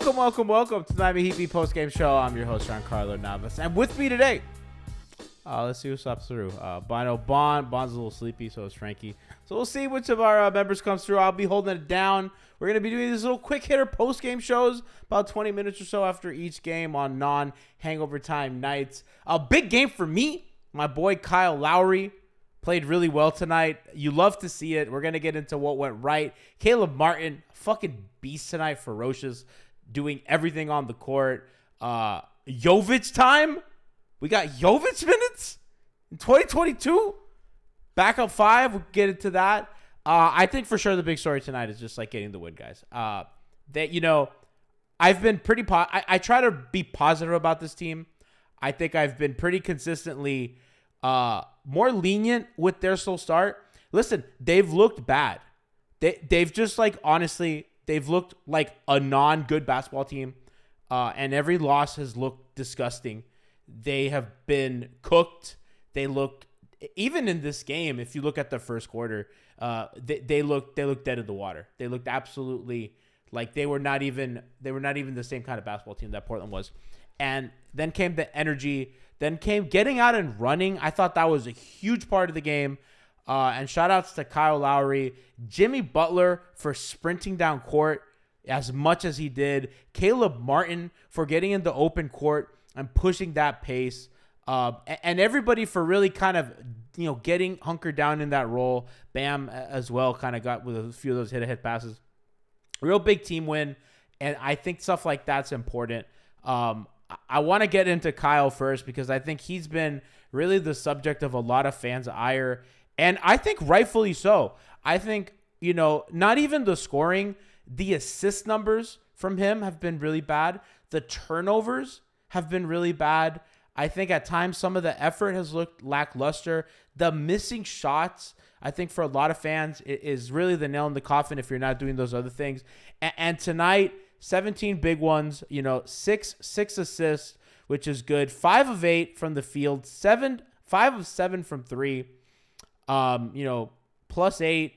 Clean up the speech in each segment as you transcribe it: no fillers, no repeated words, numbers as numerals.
Welcome to the MHB Postgame Show. I'm your host, Giancarlo Navas. And with me today, let's see who stops through. Bond's a little sleepy, so is Frankie. So we'll see which of our members comes through. I'll be holding it down. We're going to be doing these little quick hitter postgame shows, about 20 minutes or so after each game on non-hangover time nights. A big game for me. My boy Kyle Lowry played really well tonight. You love to see it. We're going to get into what went right. Caleb Martin, fucking beast tonight, ferocious, doing everything on the court. Jovic time. We got Jovic minutes in 2022. Backup five. We'll get into that. I think for sure the big story tonight is just like getting the win, guys. I've been pretty I try to be positive about this team. I think I've been pretty consistently more lenient with their slow start. Listen, they've looked bad. They've just honestly, they've looked like a non-good basketball team. And every loss has looked disgusting. They have been cooked. They looked, even in this game, if you look at the first quarter, they looked dead in the water. They looked absolutely like they were not even the same kind of basketball team that Portland was. And then came the energy, then came getting out and running. I thought that was a huge part of the game. And shout outs to Kyle Lowry, Jimmy Butler for sprinting down court as much as he did, Caleb Martin for getting into open court and pushing that pace, and everybody for really kind of, getting hunkered down in that role. Bam as well kind of got with a few of those hit passes. Real big team win, and I think stuff like that's important. I want to get into Kyle first because I think he's been really the subject of a lot of fans' ire, and I think rightfully so. I think, not even the scoring, the assist numbers from him have been really bad. The turnovers have been really bad. I think at times some of the effort has looked lackluster. The missing shots, I think for a lot of fans, is really the nail in the coffin if you're not doing those other things. And tonight, 17 big ones, 6 assists, which is good. 5 of 8 from the field, 5 of 7 from 3. Plus 8.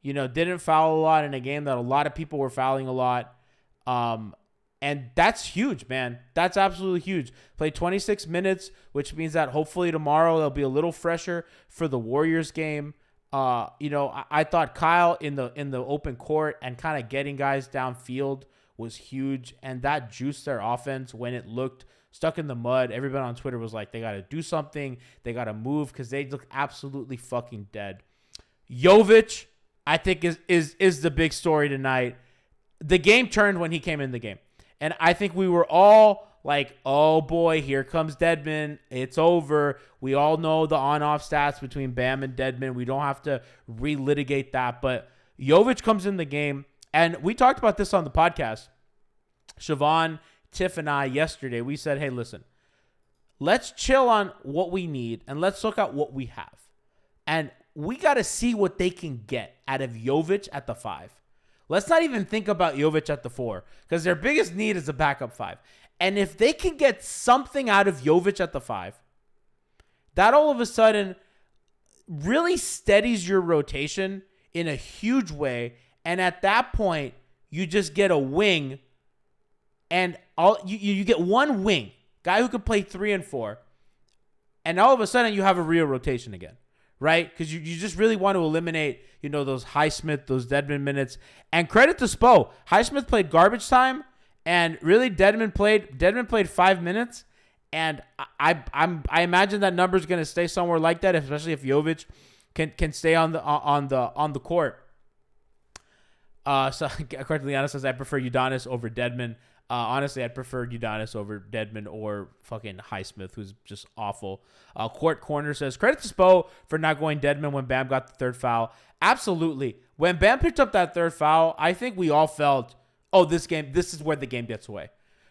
Didn't foul a lot in a game that a lot of people were fouling a lot. And that's huge, man. That's absolutely huge. Played 26 minutes, which means that hopefully tomorrow they'll be a little fresher for the Warriors game. I thought Kyle in the open court and kind of getting guys downfield was huge, and that juiced their offense when it looked stuck in the mud. Everybody on Twitter was like, they got to do something. They got to move because they look absolutely fucking dead. Jovic, I think, is the big story tonight. The game turned when he came in the game. And I think we were all like, oh boy, here comes Dedmon. It's over. We all know the on-off stats between Bam and Dedmon. We don't have to relitigate that. But Jovic comes in the game. And we talked about this on the podcast. Siobhan, Tiff, and I yesterday, we said, hey, listen, let's chill on what we need and let's look at what we have. And we got to see what they can get out of Jovic at the 5. Let's not even think about Jovic at the 4 because their biggest need is a backup 5. And if they can get something out of Jovic at the 5, that all of a sudden really steadies your rotation in a huge way. And at that point, you just get a wing, and you get one wing, guy who could play 3 and 4, and all of a sudden you have a real rotation again. Right? Because you just really want to eliminate, those Highsmith, those Dedmon minutes. And credit to Spo. Highsmith played garbage time, and really Dedmon played 5 minutes. And I imagine that number is going to stay somewhere like that, especially if Jovic can stay on the court. So according to Liana says, I prefer Udonis over Dedmon. Honestly, I'd prefer Udonis over Dedmon or fucking Highsmith, who's just awful. Court Corner says, credit to Spo for not going Dedmon when Bam got the third foul. Absolutely. When Bam picked up that third foul, I think we all felt, this is where the game gets away.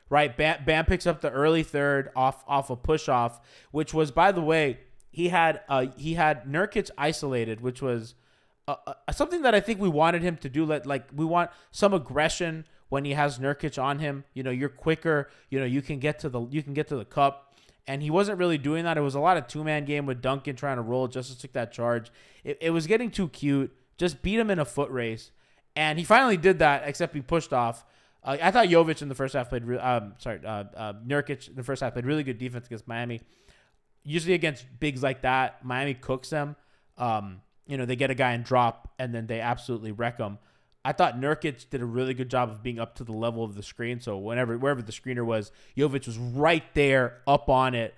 Right? Bam picks up the early third off a push-off, which was, by the way, he had Nurkic isolated, which was something that I think we wanted him to do. Like we want some aggression when he has Nurkic on him. You're quicker. You can get to the cup, and he wasn't really doing that. It was a lot of 2-man game with Duncan trying to roll. Justice took that charge. It was getting too cute. Just beat him in a foot race, and he finally did that. Except he pushed off. I thought Jovic in the first half played. Nurkic in the first half played really good defense against Miami. Usually against bigs like that, Miami cooks them. They get a guy and drop, and then they absolutely wreck them. I thought Nurkic did a really good job of being up to the level of the screen. So wherever the screener was, Jovic was right there up on it,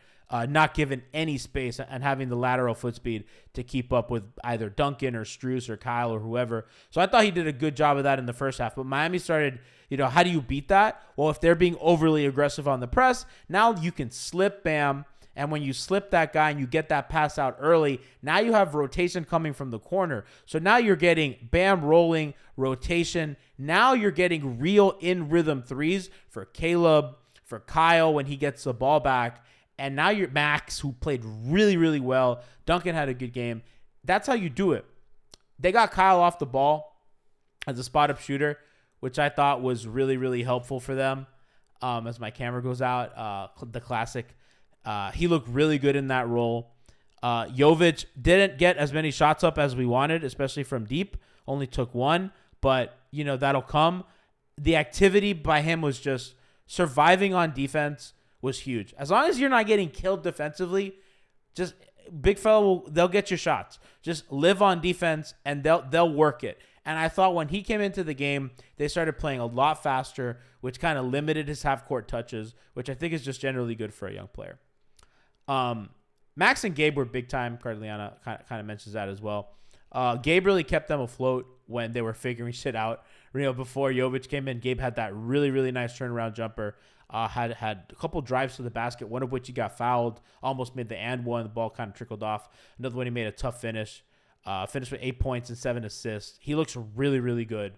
not given any space, and having the lateral foot speed to keep up with either Duncan or Strus or Kyle or whoever. So I thought he did a good job of that in the first half. But Miami started, how do you beat that? Well, if they're being overly aggressive on the press, now you can slip Bam. And when you slip that guy and you get that pass out early, now you have rotation coming from the corner. So now you're getting Bam rolling, rotation. Now you're getting real in-rhythm threes for Caleb, for Kyle when he gets the ball back. And now you're Max, who played really, really well. Duncan had a good game. That's how you do it. They got Kyle off the ball as a spot-up shooter, which I thought was really, really helpful for them. As my camera goes out, the classic. He looked really good in that role. Jovic didn't get as many shots up as we wanted, especially from deep. Only took one, but, that'll come. The activity by him was just surviving on defense was huge. As long as you're not getting killed defensively, just big fella, they'll get your shots. Just live on defense, and they'll work it. And I thought when he came into the game, they started playing a lot faster, which kind of limited his half-court touches, which I think is just generally good for a young player. Max and Gabe were big time. Cardliana kind of mentions that as well. Gabe really kept them afloat when they were figuring shit out. Before Jovic came in, Gabe had that really, really nice turnaround jumper. Had a couple drives to the basket, one of which he got fouled, almost made the and one. The ball kind of trickled off. Another one he made a tough finish. Finished with 8 points and 7 assists. He looks really, really good,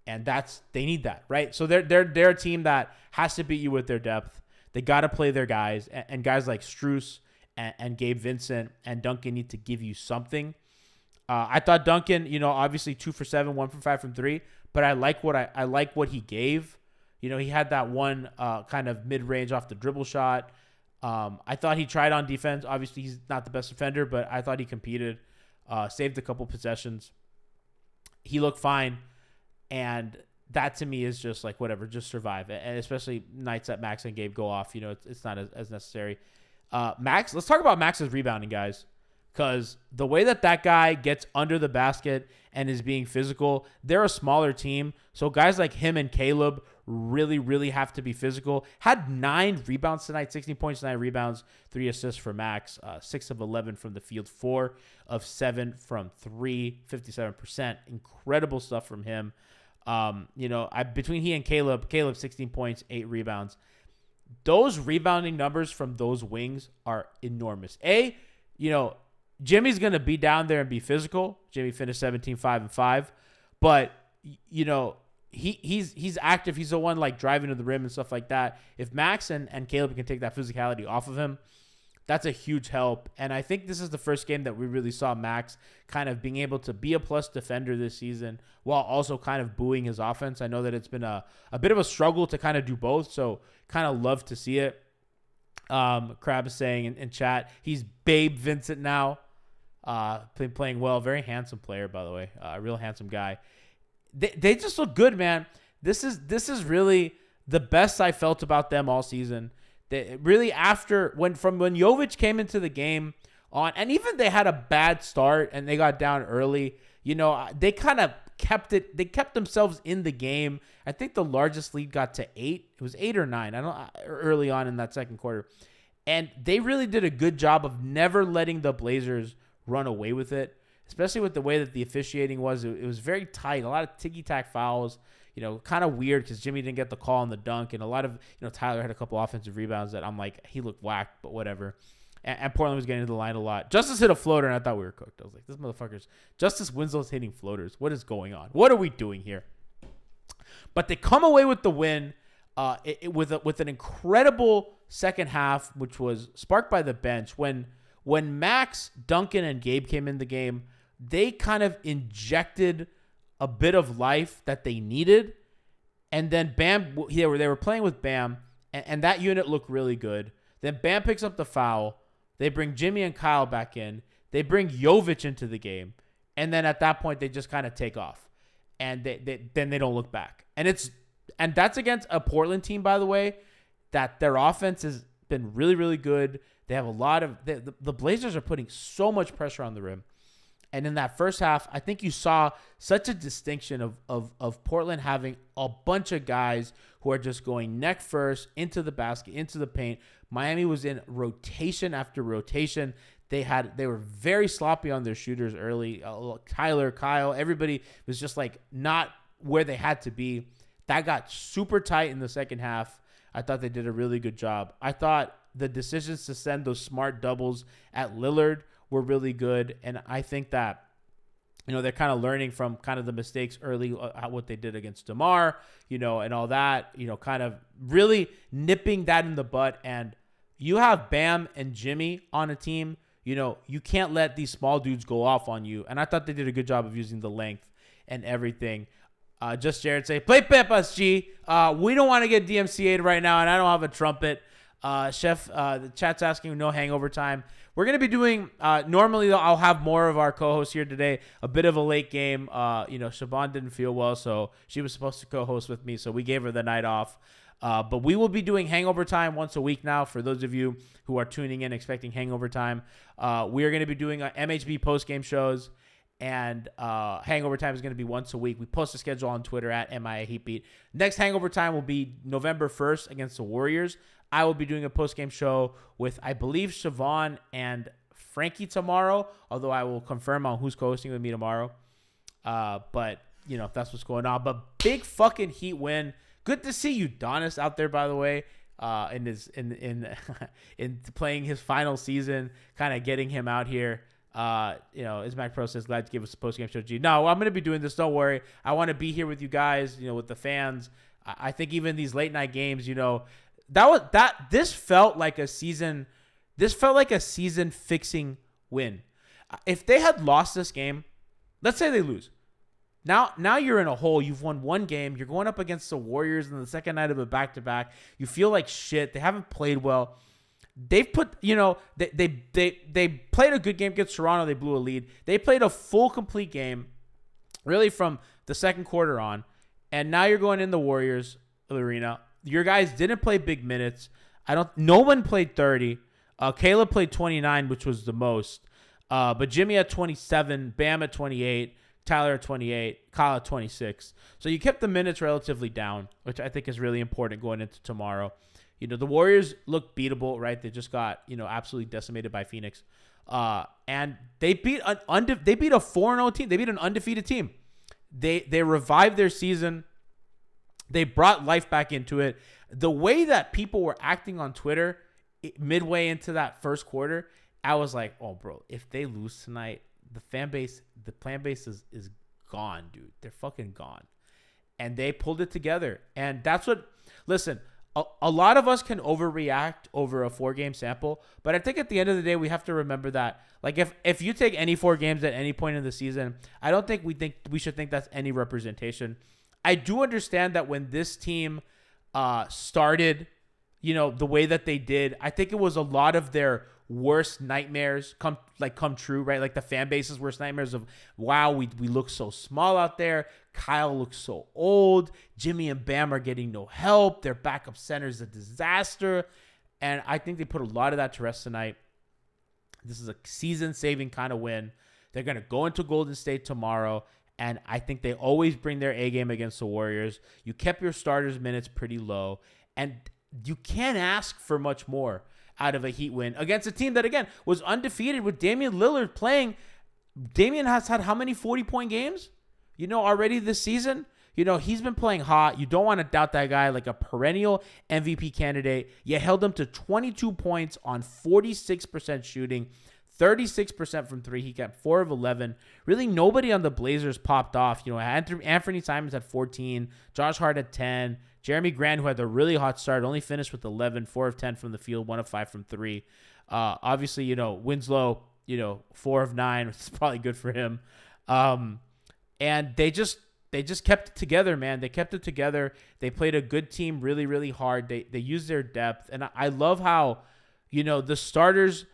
and they need that, right? So they're a team that has to beat you with their depth. They got to play their guys, and guys like Strus and Gabe Vincent and Duncan need to give you something. I thought Duncan, obviously 2 for 7, 1 for 5 from 3, but I like what he gave. He had that one kind of mid-range off the dribble shot. I thought he tried on defense. Obviously, he's not the best defender, but I thought he competed, saved a couple possessions. He looked fine, and that to me is just like whatever, just survive. And especially nights that Max and Gabe go off, it's not as necessary. Max, let's talk about Max's rebounding, guys, because the way that guy gets under the basket and is being physical, they're a smaller team. So guys like him and Caleb really, really have to be physical. Had 9 rebounds tonight, 16 points, 9 rebounds, 3 assists for Max, 6 of 11 from the field, 4 of 7 from 3, 57%. Incredible stuff from him. Between he and Caleb 16 points, 8 rebounds. Those rebounding numbers from those wings are enormous. Jimmy's going to be down there and be physical. Jimmy finished 17, 5, and 5. But, he's active. He's the one like driving to the rim and stuff like that. If Max and Caleb can take that physicality off of him, that's a huge help. And I think this is the first game that we really saw Max kind of being able to be a plus defender this season while also kind of buoying his offense. I know that it's been a bit of a struggle to kind of do both, so kind of love to see it. Crab is saying in chat, he's Babe Vincent now. Playing well. Very handsome player, by the way. A real handsome guy. They just look good, man. This is really the best I felt about them all season. They really when Jovic came into the game and even they had a bad start and they got down early. They kind of kept it. They kept themselves in the game. I think the largest lead got to 8. It was 8 or 9. Early on in that second quarter, and they really did a good job of never letting the Blazers run away with it, especially with the way that the officiating was. It was very tight. A lot of ticky-tack fouls, kind of weird because Jimmy didn't get the call on the dunk. And a lot of, Tyler had a couple offensive rebounds that I'm like, he looked whacked, but whatever. And Portland was getting to the line a lot. Justice hit a floater, and I thought we were cooked. I was like, this motherfucker's Justice Winslow's hitting floaters. What is going on? What are we doing here? But they come away with the win with an incredible second half, which was sparked by the bench. When Max, Duncan, and Gabe came in the game, they kind of injected a bit of life that they needed. And then Bam, they were playing with Bam, and that unit looked really good. Then Bam picks up the foul. They bring Jimmy and Kyle back in. They bring Jovic into the game. And then at that point, they just kind of take off. And then they don't look back. And it's And that's against a Portland team, by the way, that their offense has been really, really good. They have a lot of the Blazers are putting so much pressure on the rim. And in that first half, I think you saw such a distinction of Portland having a bunch of guys who are just going neck first into the basket, into the paint. Miami was in rotation after rotation. They were very sloppy on their shooters early. Tyler, Kyle, everybody was just like not where they had to be. That got super tight in the second half. I thought they did a really good job. I thought the decisions to send those smart doubles at Lillard were really good. And I think that, they're kind of learning from kind of the mistakes early, what they did against DeMar, and all that, kind of really nipping that in the butt. And you have Bam and Jimmy on a team, you can't let these small dudes go off on you. And I thought they did a good job of using the length and everything. Just Jared say, play Pepas, G. We don't want to get DMCA'd right now, and I don't have a trumpet. Chef, the chat's asking no hangover time. We're going to be doing, normally I'll have more of our co-hosts here today, a bit of a late game. Siobhan didn't feel well, so she was supposed to co-host with me, so we gave her the night off. But we will be doing hangover time once a week now. For those of you who are tuning in expecting hangover time, we are going to be doing MHB post-game shows, and hangover time is going to be once a week. We post a schedule on Twitter at MIA Heatbeat. Next hangover time will be November 1st against the Warriors. I will be doing a post-game show with, I believe, Siobhan and Frankie tomorrow, although I will confirm on who's co-hosting with me tomorrow. But, that's what's going on. But big fucking Heat win. Good to see you, Donis, out there, by the way, in playing his final season, kind of getting him out here. Ismac Pro says, glad to give us a post-game show. G. No, I'm going to be doing this. Don't worry. I want to be here with you guys, with the fans. I think even these late-night games, this felt like a season fixing win. If they had lost this game, let's say they lose. Now you're in a hole. You've won one game. You're going up against the Warriors in the second night of a back-to-back. You feel like shit. They haven't played well. They've put, they played a good game against Toronto. They blew a lead. They played a full, complete game, really from the second quarter on. And now you're going in the Warriors arena. Your guys didn't play big minutes. No one played 30. Caleb played 29, which was the most. But Jimmy at 27, Bam at 28, Tyler at 28, Kyle at 26. So you kept the minutes relatively down, which I think is really important going into tomorrow. The Warriors look beatable, right? They just got, absolutely decimated by Phoenix. And they beat a 4-0 team. They beat an undefeated team. They revived their season. They brought life back into it. The way that people were acting on Twitter midway into that first quarter, I was like, oh, bro, if they lose tonight, the fan base is gone, dude. They're fucking gone. And they pulled it together. And that's what, listen, a lot of us can overreact over a 4-game sample, but I think at the end of the day, we have to remember that, like, if you take any 4 games at any point in the season, I don't think we should think that's any representation. I do understand that when this team started, the way that they did, I think it was a lot of their worst nightmares come true, right? Like the fan base's worst nightmares of, wow, we look so small out there. Kyle looks so old. Jimmy and Bam are getting no help. Their backup center is a disaster. And I think they put a lot of that to rest tonight. This is a season-saving kind of win. They're going to go into Golden State tomorrow, and I think they always bring their A game against the Warriors. You kept your starters' minutes pretty low, and you can't ask for much more out of a Heat win against a team that, again, was undefeated with Damian Lillard playing. Damian has had how many 40-point games, already this season? He's been playing hot. You don't want to doubt that guy, like a perennial MVP candidate. You held him to 22 points on 46% shooting, 36% from 3. He got 4 of 11. Really, nobody on the Blazers popped off. Anthony Simons had 14, Josh Hart had 10, Jeremy Grant, who had the really hot start, only finished with 11, 4 of 10 from the field, 1 of 5 from 3. Obviously, Winslow, 4 of 9, which is probably good for him. And they just kept it together, man. They kept it together. They played a good team really, really hard. They used their depth. And I love how, the starters,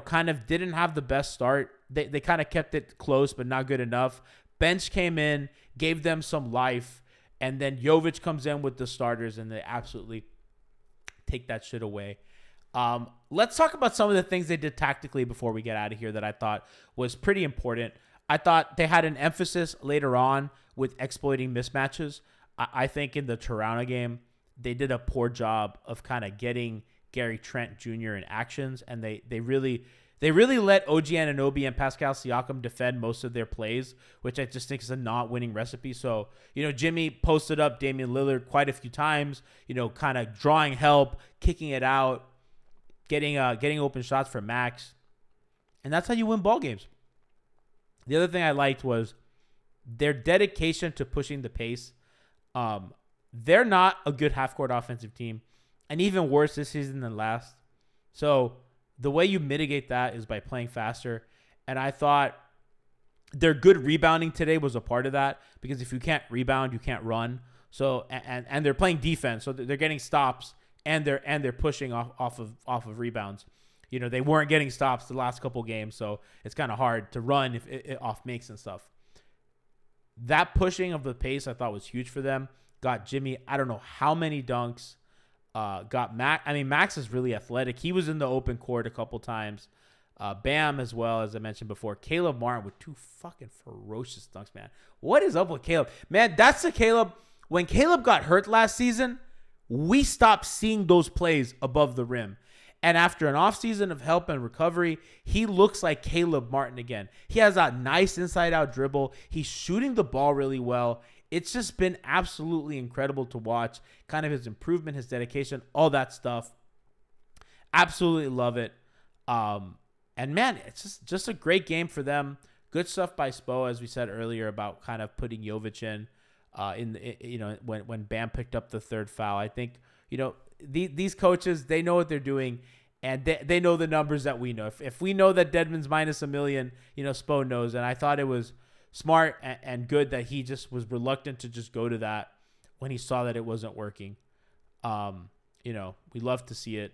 kind of didn't have the best start. They kind of kept it close, but not good enough. Bench came in, gave them some life. And then Jovic comes in with the starters, and they absolutely take that shit away. Let's talk about some of the things they did tactically before we get out of here that I thought was pretty important. I thought they had an emphasis later on with exploiting mismatches. I think in the Toronto game, they did a poor job of kind of getting Gary Trent Jr. in actions, and they really let OG Anunoby and Pascal Siakam defend most of their plays, which I just think is a not winning recipe. So, Jimmy posted up Damian Lillard quite a few times, kind of drawing help, kicking it out, getting open shots for Max. And that's how you win ball games. The other thing I liked was their dedication to pushing the pace. They're not a good half-court offensive team, and even worse this season than last. So the way you mitigate that is by playing faster. And I thought their good rebounding today was a part of that, because if you can't rebound, you can't run. So and they're playing defense, so they're getting stops and they're pushing off of rebounds. They weren't getting stops the last couple games, so it's kind of hard to run if it off makes and stuff. That pushing of the pace I thought was huge for them. Got Jimmy, I don't know how many dunks. Got Max. I mean, Max is really athletic. He was in the open court a couple times. Bam as well, as I mentioned before. Caleb Martin with 2 fucking ferocious dunks, man. What is up with Caleb? Man, that's the Caleb. When Caleb got hurt last season, we stopped seeing those plays above the rim. And after an offseason of help and recovery, he looks like Caleb Martin again. He has a nice inside-out dribble. He's shooting the ball really well. It's just been absolutely incredible to watch. Kind of his improvement, his dedication, all that stuff. Absolutely love it. And man, it's just a great game for them. Good stuff by Spo, as we said earlier, about kind of putting Jovic in when Bam picked up the third foul. I think, these coaches, they know what they're doing, and they know the numbers that we know. If we know that Dedmon's minus $1 million, Spo knows. And I thought it was smart and good that he just was reluctant to just go to that when he saw that it wasn't working. We love to see it.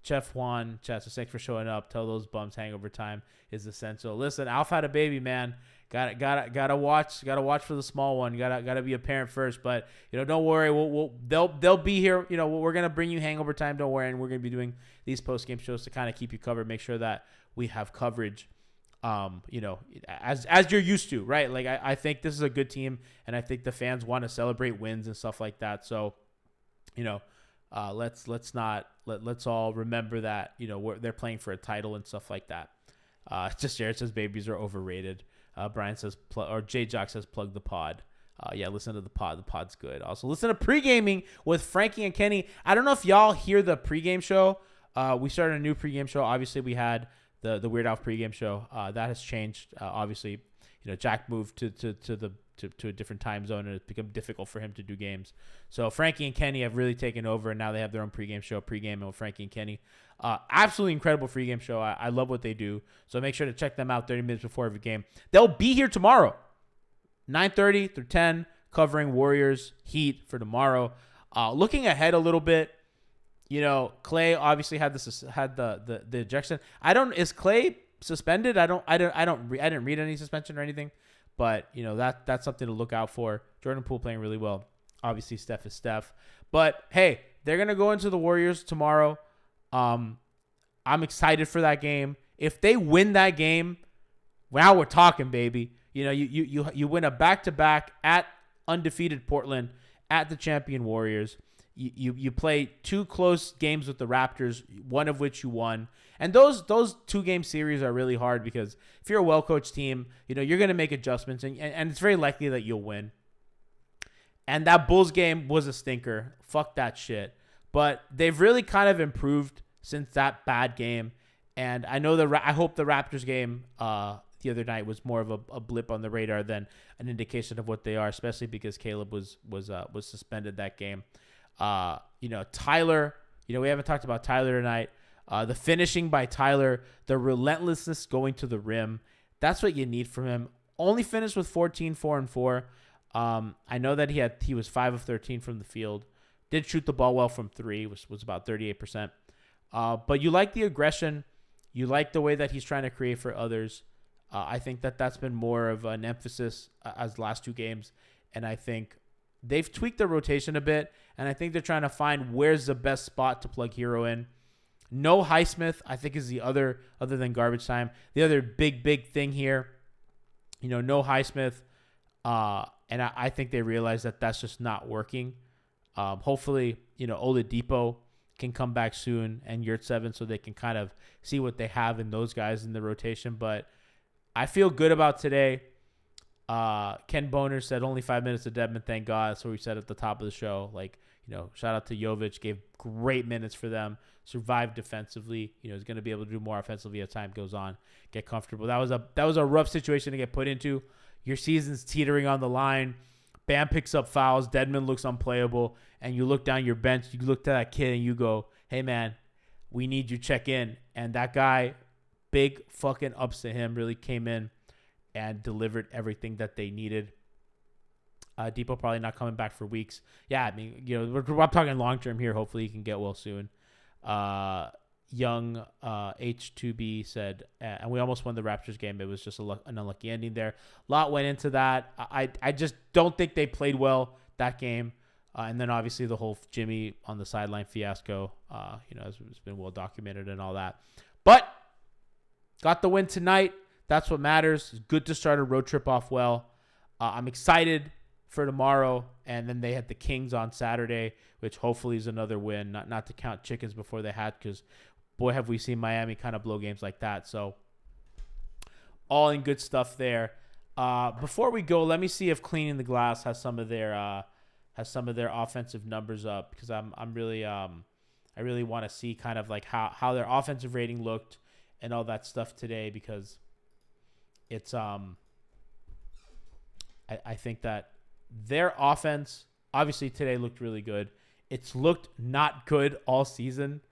Chef Juan, chat, so thanks for showing up. Tell those bums hangover time is essential. Listen, Alf had a baby, man. Gotta watch for the small one. Gotta be a parent first. But don't worry, they'll be here. We're gonna bring you hangover time. Don't worry, and we're gonna be doing these post game shows to kind of keep you covered. Make sure that we have coverage. As you're used to, right? Like I think this is a good team, and I think the fans want to celebrate wins and stuff like that. So, let's all remember that they're playing for a title and stuff like that. Just Jared says babies are overrated. Brian says J Jock says plug the pod. Yeah, listen to the pod. The pod's good. Also listen to Pre-Gaming with Frankie and Kenny. I don't know if y'all hear the pregame show. We started a new pregame show. Obviously, we had the Weird Alf pregame show. That has changed. Obviously, Jack moved to a different time zone, and it's become difficult for him to do games. So Frankie and Kenny have really taken over, and now they have their own pregame show, Pre-Gaming with Frankie and Kenny. Absolutely incredible pregame show. I love what they do. So make sure to check them out 30 minutes before every game. They'll be here tomorrow, 9:30 through 10, covering Warriors Heat for tomorrow. Looking ahead a little bit, Clay obviously had the ejection. Is Clay suspended? I didn't read any suspension or anything. But, that's something to look out for. Jordan Poole playing really well. Obviously, Steph is Steph. But, hey, they're going to go into the Warriors tomorrow. I'm excited for that game. If they win that game, now we're talking, baby. You win a back-to-back at undefeated Portland, at the champion Warriors. You play 2 close games with the Raptors, one of which you won. And those 2-game series are really hard because if you're a well-coached team, you're going to make adjustments, and it's very likely that you'll win. And that Bulls game was a stinker. Fuck that shit. But they've really kind of improved since that bad game. And I hope the Raptors game the other night was more of a blip on the radar than an indication of what they are, especially because Caleb was suspended that game. Tyler, we haven't talked about Tyler tonight. The finishing by Tyler, the relentlessness going to the rim, that's what you need from him. Only finished with 14, 4 and 4. I know that he was 5 of 13 from the field. Did shoot the ball well from 3, was about 38%. But you like the aggression. You like the way that he's trying to create for others. I think that's been more of an emphasis as the last 2 games. And I think they've tweaked their rotation a bit, and I think they're trying to find where's the best spot to plug Hero in. No Highsmith, I think, is the other than garbage time. The other big thing here, no Highsmith. And I think they realize that that's just not working. Hopefully, Oladipo can come back soon and Yurtseven so they can kind of see what they have in those guys in the rotation. But I feel good about today. Ken Boner said only 5 minutes of Dedmon, thank God. That's what we said at the top of the show. Shout out to Jovic, gave great minutes for them, survived defensively. He's going to be able to do more offensively as time goes on, get comfortable. That was a rough situation to get put into. Your season's teetering on the line. Bam picks up fouls. Dedmon looks unplayable. And you look down your bench. You look to that kid and you go, hey, man, we need you check in. And that guy, big fucking ups to him, really came in and delivered everything that they needed. Depot probably not coming back for weeks. Yeah, I mean, we're talking long-term here. Hopefully he can get well soon. Young H2B said, and we almost won the Raptors game. It was just an unlucky ending there. A lot went into that. I just don't think they played well that game. And then obviously the whole Jimmy on the sideline fiasco, it's been well documented and all that. But got the win tonight. That's what matters. It's good to start a road trip off well. I'm excited for tomorrow, and then they had the Kings on Saturday, which hopefully is another win. Not to count chickens before they had, because boy, have we seen Miami kind of blow games like that. So all in good stuff there. Before we go, let me see if Cleaning the Glass has some of their offensive numbers up, because I really want to see kind of like how their offensive rating looked and all that stuff today, because it's I think that their offense obviously today looked really good. It's looked not good all season,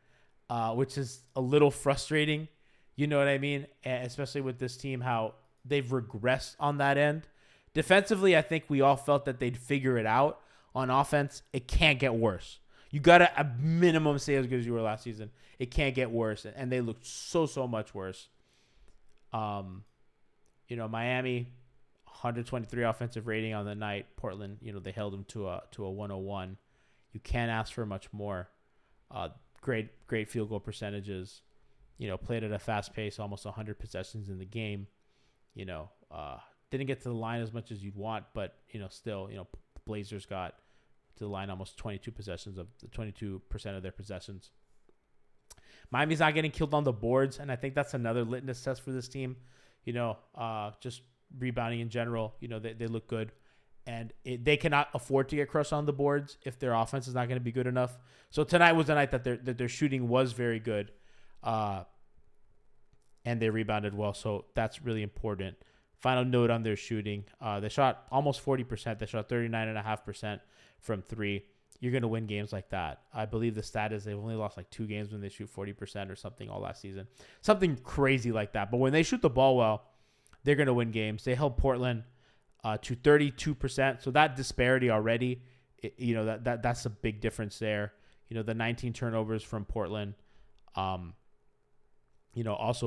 which is a little frustrating. You know what I mean? Especially with this team, how they've regressed on that end. Defensively, I think we all felt that they'd figure it out. On offense, it can't get worse. You got to, at minimum, stay as good as you were last season. It can't get worse. And they looked so much worse. Miami, 123 offensive rating on the night. Portland, they held them to a 101. You can't ask for much more. Great field goal percentages. Played at a fast pace, almost 100 possessions in the game. Didn't get to the line as much as you'd want, but still, Blazers got to the line almost 22% of their possessions. Miami's not getting killed on the boards, and I think that's another litmus test for this team. Just rebounding in general, they look good. And they cannot afford to get crushed on the boards if their offense is not going to be good enough. So tonight was the night that their shooting was very good. And they rebounded well, so that's really important. Final note on their shooting. They shot almost 40%. They shot 39.5% from three. You're going to win games like that. I believe the stat is they've only lost like 2 games when they shoot 40% or something all last season. Something crazy like that. But when they shoot the ball well, they're going to win games. They held Portland to 32%. So that disparity already, that's a big difference there. The 19 turnovers from Portland, also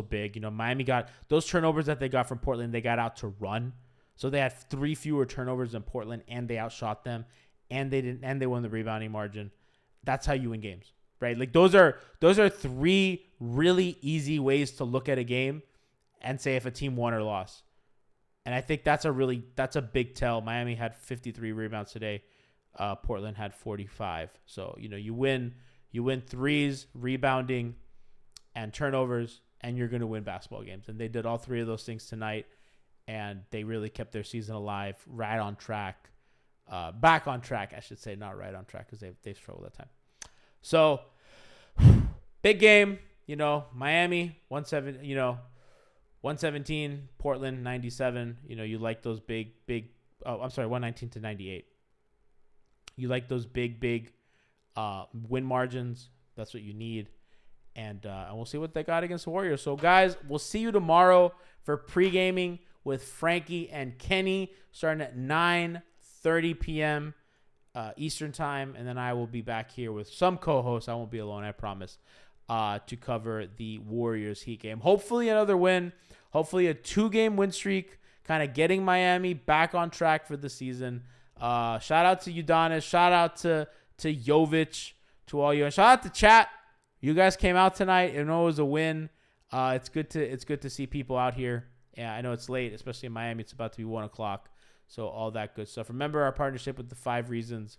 big. Miami got those turnovers that they got from Portland. They got out to run. So they had 3 fewer turnovers than Portland, and they outshot them, and they won the rebounding margin. That's how you win games, right? Like those are 3 really easy ways to look at a game and say if a team won or lost. And I think that's a big tell. Miami had 53 rebounds today. Portland had 45. So, you win threes, rebounding, and turnovers, and you're going to win basketball games. And they did all 3 of those things tonight, and they really kept their season alive, right on track. Back on track, I should say, not right on track, because they've struggled that time. So, big game. Miami, 117, Portland 97. You like those big. Oh, I'm sorry, 119 to 98. You like those big win margins. That's what you need, and we'll see what they got against the Warriors. So, guys, we'll see you tomorrow for pre-gaming with Frankie and Kenny, starting at 9:30 p.m. Eastern time, and then I will be back here with some co-hosts. I won't be alone, I promise. To cover the Warriors Heat game. Hopefully another win. Hopefully a 2-game win streak, kind of getting Miami back on track for the season. Shout out to Udonis. Shout out to Jovic, to all you. And shout out to chat. You guys came out tonight. I know it was a win. It's good to see people out here. Yeah, I know it's late, especially in Miami. It's about to be 1:00. So all that good stuff. Remember our partnership with the 5 Reasons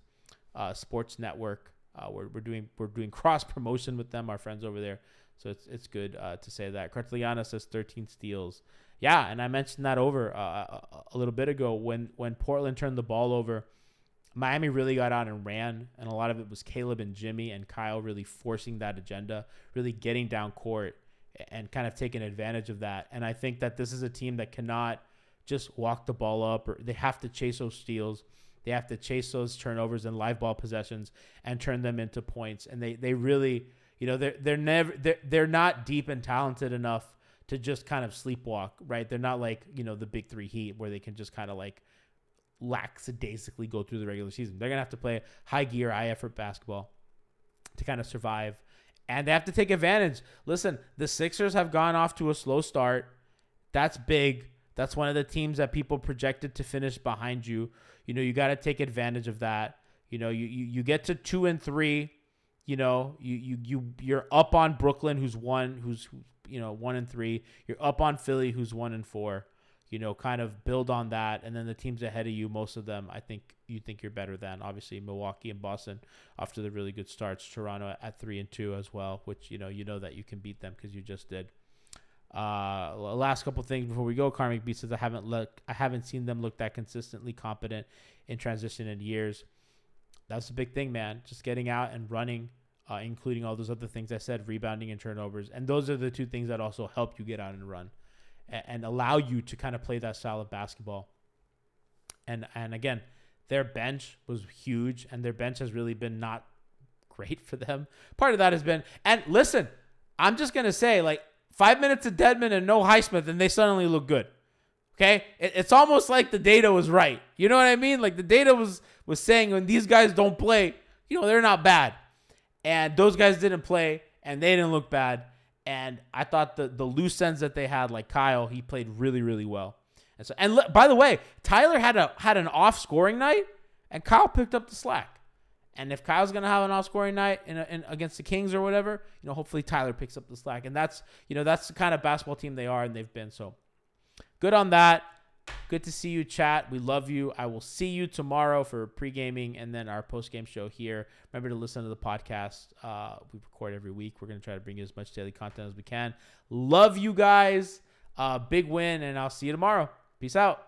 Sports Network. We're doing cross promotion with them, our friends over there. So it's good to say that. Carteliana says 13 steals. Yeah, and I mentioned that over a little bit ago when Portland turned the ball over. Miami really got out and ran, and a lot of it was Caleb and Jimmy and Kyle really forcing that agenda, really getting down court and kind of taking advantage of that. And I think that this is a team that cannot just walk the ball up, or they have to chase those steals. They have to chase those turnovers and live ball possessions and turn them into points. And they really, they're not deep and talented enough to just kind of sleepwalk, right? They're not like, the big 3 Heat where they can just kind of like lackadaisically go through the regular season. They're going to have to play high gear, high effort basketball to kind of survive. And they have to take advantage. Listen, the Sixers have gone off to a slow start. That's big. That's one of the teams that people projected to finish behind you. You got to take advantage of that. You get to 2 and 3. You're up on Brooklyn, who's 1 and 3. You're up on Philly, who's 1 and 4. Kind of build on that, and then the teams ahead of you, most of them, I think you think you're better than. Obviously, Milwaukee and Boston off to the really good starts. Toronto at 3 and 2 as well, which you know that you can beat them because you just did. Last couple things before we go. Karmic Beast says I haven't seen them look that consistently competent in transition in years. That's the big thing, man. Just getting out and running, including all those other things I said, rebounding and turnovers, and those are the 2 things that also help you get out and run. And allow you to kind of play that style of basketball. And again, their bench was huge, and their bench has really been not great for them. Part of that has been, and listen, I'm just going to say, like, 5 minutes of Dedmon and no Highsmith, and they suddenly look good. Okay? It's almost like the data was right. You know what I mean? Like, the data was saying when these guys don't play, they're not bad. And those guys didn't play, and they didn't look bad. And I thought the loose ends that they had, like Kyle, he played really, really well. And by the way, Tyler had an off scoring night, and Kyle picked up the slack. And if Kyle's gonna have an off scoring night in against the Kings or whatever, hopefully Tyler picks up the slack. And that's the kind of basketball team they are, and they've been. So good on that. Good to see you, chat. We love you. I will see you tomorrow for pre-gaming and then our post-game show here. Remember to listen to the podcast. We record every week. We're going to try to bring you as much daily content as we can. Love you guys. Big win, and I'll see you tomorrow. Peace out.